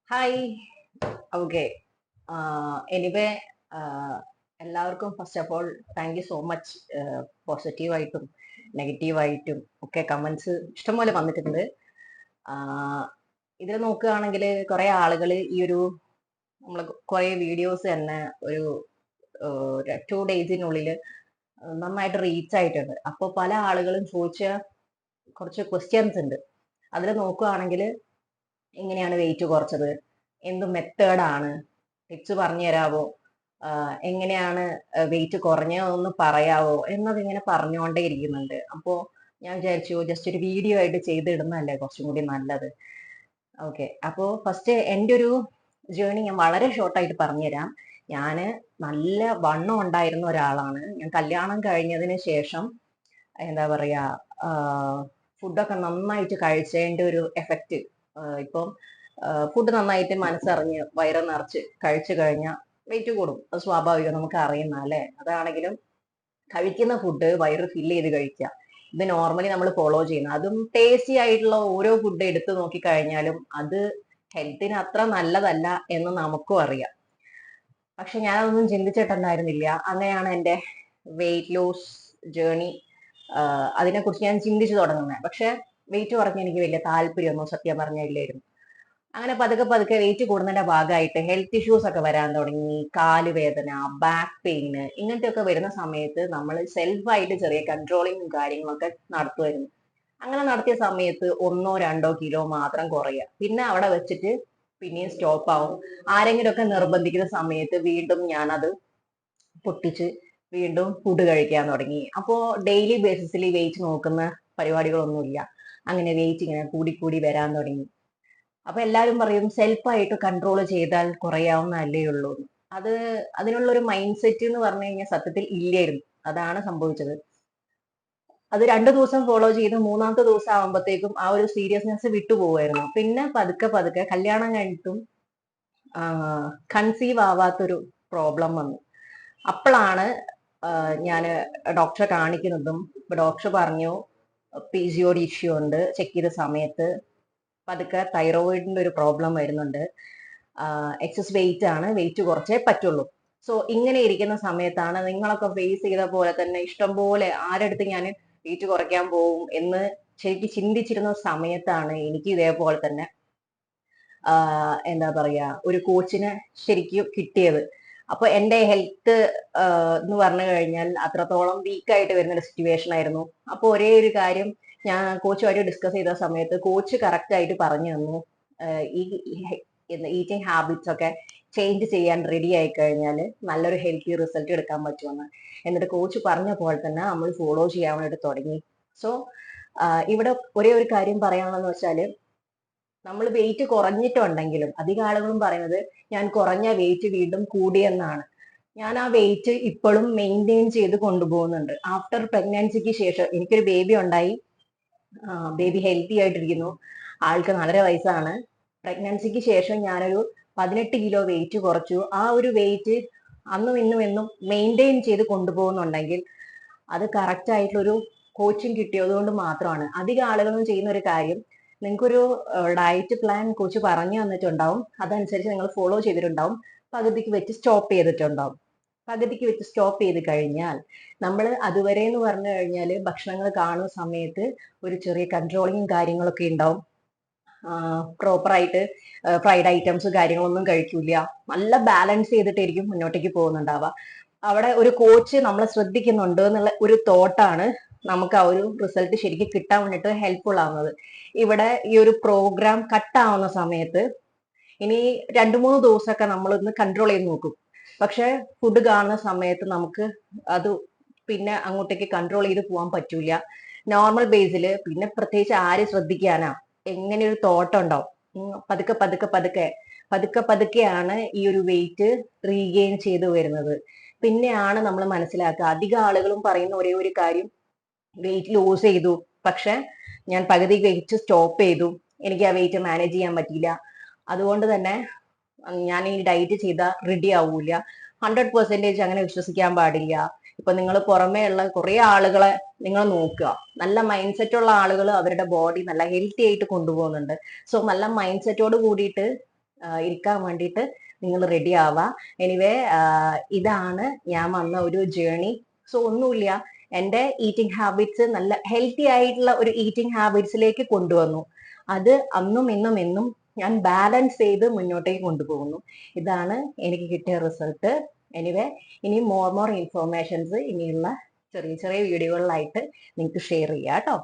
Hi. Okay. Anyway എല്ലാവർക്കും first of all thank you so much. പോസിറ്റീവായിട്ടും നെഗറ്റീവായിട്ടും ഒക്കെ കമന്റ്സ് ഇഷ്ടംപോലെ വന്നിട്ടുണ്ട്. ഇതിൽ നോക്കുകയാണെങ്കിൽ കുറെ ആളുകൾ ഈ ഒരു നമ്മൾ കുറെ വീഡിയോസ് തന്നെ ഒരു 2 ഡേയ്സിനുള്ളിൽ നന്നായിട്ട് റീച്ച് ആയിട്ടുണ്ട്. അപ്പോൾ പല ആളുകളും ചോദിച്ച കുറച്ച് ക്വസ്റ്റ്യൻസ് ഉണ്ട്. അതിൽ നോക്കുകയാണെങ്കിൽ എങ്ങനെയാണ് വെയിറ്റ് കുറച്ചത്, എന്ത് മെത്തേഡാണ്, ടിപ്സ് പറഞ്ഞു തരാവോ, എങ്ങനെയാണ് വെയിറ്റ് കുറഞ്ഞതെന്ന് പറയാവോ എന്നത് ഇങ്ങനെ പറഞ്ഞുകൊണ്ടേ ഇരിക്കുന്നുണ്ട്. അപ്പോൾ ഞാൻ വിചാരിച്ചു ജസ്റ്റ് ഒരു വീഡിയോ ആയിട്ട് ചെയ്തിടുന്നതല്ലേ കുറച്ചും കൂടി നല്ലത്. ഓക്കെ. അപ്പോൾ ഫസ്റ്റ് എൻ്റെ ഒരു ജേണി ഞാൻ വളരെ ഷോർട്ടായിട്ട് പറഞ്ഞുതരാം. ഞാൻ നല്ല വണ്ണം ഉണ്ടായിരുന്ന ഒരാളാണ്. ഞാൻ കല്യാണം കഴിഞ്ഞതിന് ശേഷം എന്താ പറയാ, ഫുഡൊക്കെ നന്നായിട്ട് കഴിച്ചതിന്റെ ഒരു എഫക്റ്റ്. ഇപ്പം ഫുഡ് നന്നായിട്ട് മനസ്സറിഞ്ഞ് വയറ് നിറച്ച് കഴിച്ചു കഴിഞ്ഞാൽ വെയിറ്റ് കൂടും. അത് സ്വാഭാവികം, നമുക്ക് അറിയുന്ന അല്ലേ. അതാണെങ്കിലും കഴിക്കുന്ന ഫുഡ് വയറ് ഫില്ല് ചെയ്ത് കഴിക്കുക, ഇത് നോർമലി നമ്മൾ ഫോളോ ചെയ്യുന്നത്. അതും ടേസ്റ്റി ആയിട്ടുള്ള ഓരോ ഫുഡ് എടുത്തു നോക്കി കഴിഞ്ഞാലും അത് ഹെൽത്തിന് അത്ര നല്ലതല്ല എന്ന് നമുക്കും അറിയാം. പക്ഷെ ഞാനതൊന്നും ചിന്തിച്ചിട്ടുണ്ടായിരുന്നില്ല. അങ്ങനെയാണ് എൻ്റെ വെയിറ്റ് ലോസ് ജേണി അതിനെക്കുറിച്ച് ഞാൻ ചിന്തിച്ചു തുടങ്ങുന്നത്. പക്ഷെ വെയിറ്റ് കുറഞ്ഞ എനിക്ക് വലിയ താല്പര്യമൊന്നും സത്യം പറഞ്ഞില്ലായിരുന്നു. അങ്ങനെ പതുക്കെ പതുക്കെ വെയിറ്റ് കൂടുന്നതിന്റെ ഭാഗമായിട്ട് ഹെൽത്ത് ഇഷ്യൂസ് ഒക്കെ വരാൻ തുടങ്ങി. കാലുവേദന, ബാക്ക് പെയിന്, ഇങ്ങനത്തെ ഒക്കെ വരുന്ന സമയത്ത് നമ്മൾ സെൽഫായിട്ട് ചെറിയ കൺട്രോളിങ്ങും കാര്യങ്ങളൊക്കെ നടത്തുമായിരുന്നു. അങ്ങനെ നടത്തിയ സമയത്ത് 1-2 കിലോ മാത്രം കുറയുക, പിന്നെ അവിടെ വെച്ചിട്ട് പിന്നെയും സ്റ്റോപ്പ് ആവും. ആരെങ്കിലും ഒക്കെ നിർബന്ധിക്കുന്ന സമയത്ത് വീണ്ടും ഞാനത് പൊട്ടിച്ച് വീണ്ടും ഫുഡ് കഴിക്കാൻ തുടങ്ങി. അപ്പോൾ ഡെയിലി ബേസിസിൽ വെയിറ്റ് നോക്കുന്ന പരിപാടികളൊന്നുമില്ല. അങ്ങനെ വെയിറ്റ് ഇങ്ങനെ കൂടി കൂടി വരാൻ തുടങ്ങി. അപ്പൊ എല്ലാവരും പറയും സെൽഫായിട്ട് കൺട്രോൾ ചെയ്താൽ കുറയാവുന്നതല്ലേ ഉള്ളൂ എന്ന്. അത് അതിനുള്ള ഒരു മൈൻഡ് സെറ്റ് എന്ന് പറഞ്ഞു കഴിഞ്ഞാൽ സത്യത്തിൽ ഇല്ലായിരുന്നു. അതാണ് സംഭവിച്ചത്. അത് 2 ദിവസം ഫോളോ ചെയ്ത് മൂന്നാമത്തെ ദിവസം ആകുമ്പോഴത്തേക്കും ആ ഒരു സീരിയസ്നെസ് വിട്ടുപോകുമായിരുന്നു. പിന്നെ പതുക്കെ പതുക്കെ കല്യാണം കഴിഞ്ഞിട്ടും കൺസീവ് ആവാത്തൊരു പ്രോബ്ലം വന്നു. അപ്പോഴാണ് ഞാൻ ഡോക്ടറെ കാണിക്കുന്നതും. ഡോക്ടർ പറഞ്ഞു PCOD ഇഷ്യൂ ഉണ്ട്. ചെക്ക് ചെയ്ത സമയത്ത് പതുക്കെ തൈറോയിഡിന്റെ ഒരു പ്രോബ്ലം വരുന്നുണ്ട്, എക്സസ് വെയിറ്റ് ആണ്, വെയിറ്റ് കുറച്ചേ പറ്റുള്ളൂ. സോ ഇങ്ങനെ ഇരിക്കുന്ന സമയത്താണ് നിങ്ങളൊക്കെ ഫേസ് ചെയ്ത പോലെ തന്നെ ഇഷ്ടംപോലെ ആരെടുത്ത് ഞാൻ വെയിറ്റ് കുറയ്ക്കാൻ പോകും എന്ന് ശരിക്കും ചിന്തിച്ചിരുന്ന സമയത്താണ് എനിക്ക് ഇതേപോലെ തന്നെ എന്താ പറയാ ഒരു കോച്ചിനെ ശരിക്കും കിട്ടിയത്. അപ്പൊ എന്റെ ഹെൽത്ത് എന്ന് പറഞ്ഞു കഴിഞ്ഞാൽ അത്രത്തോളം വീക്കായിട്ട് വരുന്ന ഒരു സിറ്റുവേഷൻ ആയിരുന്നു. അപ്പൊ ഒരേ ഒരു കാര്യം ഞാൻ കോച്ചുമായിട്ട് ഡിസ്കസ് ചെയ്ത സമയത്ത് കോച്ച് കറക്റ്റ് ആയിട്ട് പറഞ്ഞു തന്നു, ഈ ഈറ്റിംഗ് ഹാബിറ്റ്സ് ഒക്കെ ചേഞ്ച് ചെയ്യാൻ റെഡി ആയി കഴിഞ്ഞാൽ നല്ലൊരു ഹെൽത്തി റിസൾട്ട് എടുക്കാൻ പറ്റുമെന്ന്. എന്നിട്ട് കോച്ച് പറഞ്ഞ പോലെ തന്നെ നമ്മൾ ഫോളോ ചെയ്യാൻ വേണ്ടി തുടങ്ങി. സോ ഇവിടെ ഒരേ ഒരു കാര്യം പറയാനുള്ളതെന്ന് വെച്ചാല്, നമ്മൾ വെയിറ്റ് കുറഞ്ഞിട്ടുണ്ടെങ്കിലും അധിക ആളുകളും പറയുന്നത് ഞാൻ കുറഞ്ഞ വെയിറ്റ് വീണ്ടും കൂടിയെന്നാണ്. ഞാൻ ആ വെയിറ്റ് ഇപ്പോഴും മെയിൻറ്റെയിൻ ചെയ്ത് കൊണ്ടുപോകുന്നുണ്ട്. ആഫ്റ്റർ പ്രഗ്നൻസിക്ക് ശേഷം എനിക്കൊരു ബേബി ഉണ്ടായി. ബേബി ഹെൽത്തി ആയിട്ടിരിക്കുന്നു. ആൾക്ക് 5.5 വയസ്സാണ്. പ്രഗ്നൻസിക്ക് ശേഷം ഞാനൊരു 18 കിലോ വെയിറ്റ് കുറച്ചു. ആ ഒരു വെയിറ്റ് അന്നും ഇന്നും എന്നും മെയിൻറ്റെയിൻ ചെയ്ത് കൊണ്ടുപോകുന്നുണ്ടെങ്കിൽ അത് കറക്റ്റ് ആയിട്ടുള്ളൊരു കോച്ചിങ് കിട്ടിയത് കൊണ്ട് മാത്രമാണ്. അധികം ആളുകളും ചെയ്യുന്ന ഒരു കാര്യം, നിങ്ങൾക്കൊരു ഡയറ്റ് പ്ലാൻ കോച്ച് പറഞ്ഞു തന്നിട്ടുണ്ടാവും, അതനുസരിച്ച് നിങ്ങൾ ഫോളോ ചെയ്തിട്ടുണ്ടാവും, പകുതിക്ക് വെച്ച് സ്റ്റോപ്പ് ചെയ്തിട്ടുണ്ടാവും. പകുതിക്ക് വെച്ച് സ്റ്റോപ്പ് ചെയ്ത് കഴിഞ്ഞാൽ നമ്മൾ അതുവരെ എന്ന് പറഞ്ഞു കഴിഞ്ഞാൽ ഭക്ഷണങ്ങൾ കാണുന്ന സമയത്ത് ഒരു ചെറിയ കൺട്രോളിങ്ങും കാര്യങ്ങളൊക്കെ ഉണ്ടാവും. പ്രോപ്പറായിട്ട് ഫ്രൈഡ് ഐറ്റംസ് കാര്യങ്ങളൊന്നും കഴിക്കില്ല. നല്ല ബാലൻസ് ചെയ്തിട്ടായിരിക്കും മുന്നോട്ടേക്ക് പോകുന്നുണ്ടാവുക. അവിടെ ഒരു കോച്ച് നമ്മളെ ശ്രദ്ധിക്കുന്നുണ്ട് എന്നുള്ള ഒരു തോട്ടാണ് നമുക്ക് ആ ഒരു റിസൾട്ട് ശരിക്കും കിട്ടാൻ വേണ്ടിയിട്ട് ഹെൽപ്ഫുൾ ആവുന്നത്. ഇവിടെ ഈ ഒരു പ്രോഗ്രാം കട്ടാവുന്ന സമയത്ത് ഇനി 2-3 ദിവസമൊക്കെ നമ്മളൊന്ന് കൺട്രോൾ ചെയ്ത് നോക്കും. പക്ഷെ ഫുഡ് കാണുന്ന സമയത്ത് നമുക്ക് അത് പിന്നെ അങ്ങോട്ടേക്ക് കൺട്രോൾ ചെയ്ത് പോകാൻ പറ്റൂല. നോർമൽ ബേസിൽ പിന്നെ പ്രത്യേകിച്ച് ആര് ശ്രദ്ധിക്കാനാ, എങ്ങനെ ഒരു തോട്ടം ഉണ്ടാവും. പതുക്കെ പതുക്കെ പതുക്കെ പതുക്കെ പതുക്കെയാണ് ഈ ഒരു വെയിറ്റ് റീഗെയിൻ ചെയ്ത് വരുന്നത്. പിന്നെയാണ് നമ്മൾ മനസ്സിലാക്കുക. അധികം ആളുകളും പറയുന്ന ഒരേ ഒരു കാര്യം, വെയിറ്റ് ലോസ് ചെയ്തു പക്ഷെ ഞാൻ പകുതി വെയിറ്റ് സ്റ്റോപ്പ് ചെയ്തു, എനിക്ക് ആ വെയിറ്റ് മാനേജ് ചെയ്യാൻ പറ്റിയില്ല, അതുകൊണ്ട് തന്നെ ഞാൻ ഈ ഡയറ്റ് ചെയ്താൽ റെഡി ആവൂല. 100% അങ്ങനെ വിശ്വസിക്കാൻ പാടില്ല. ഇപ്പൊ നിങ്ങൾ പുറമേ ഉള്ള കുറെ ആളുകളെ നിങ്ങൾ നോക്കുക, നല്ല മൈൻഡ് സെറ്റ് ഉള്ള ആളുകൾ അവരുടെ ബോഡി നല്ല ഹെൽത്തി ആയിട്ട് കൊണ്ടുപോകുന്നുണ്ട്. സോ നല്ല മൈൻഡ് സെറ്റോട് കൂടിയിട്ട് ഇരിക്കാൻ വേണ്ടിയിട്ട് നിങ്ങൾ റെഡി ആവാ. എനിവേ ഇതാണ് ഞാൻ വന്ന ഒരു ജേണി. സോ ഒന്നുമില്ല, എൻ്റെ ഈറ്റിംഗ് ഹാബിറ്റ്സ് നല്ല ഹെൽത്തി ആയിട്ടുള്ള ഒരു ഈറ്റിംഗ് ഹാബിറ്റ്സിലേക്ക് കൊണ്ടുവന്നു. അത് അന്നും ഇന്നും എന്നും ഞാൻ ബാലൻസ് ചെയ്ത് മുന്നോട്ടേക്ക് കൊണ്ടുപോകുന്നു. ഇതാണ് എനിക്ക് കിട്ടിയ റിസൾട്ട്. എനിവേ ഇനി മോർ ഇൻഫോർമേഷൻസ് ഇനിയുള്ള ചെറിയ ചെറിയ വീഡിയോകളിലായിട്ട് നിങ്ങൾക്ക് ഷെയർ ചെയ്യാം കേട്ടോ.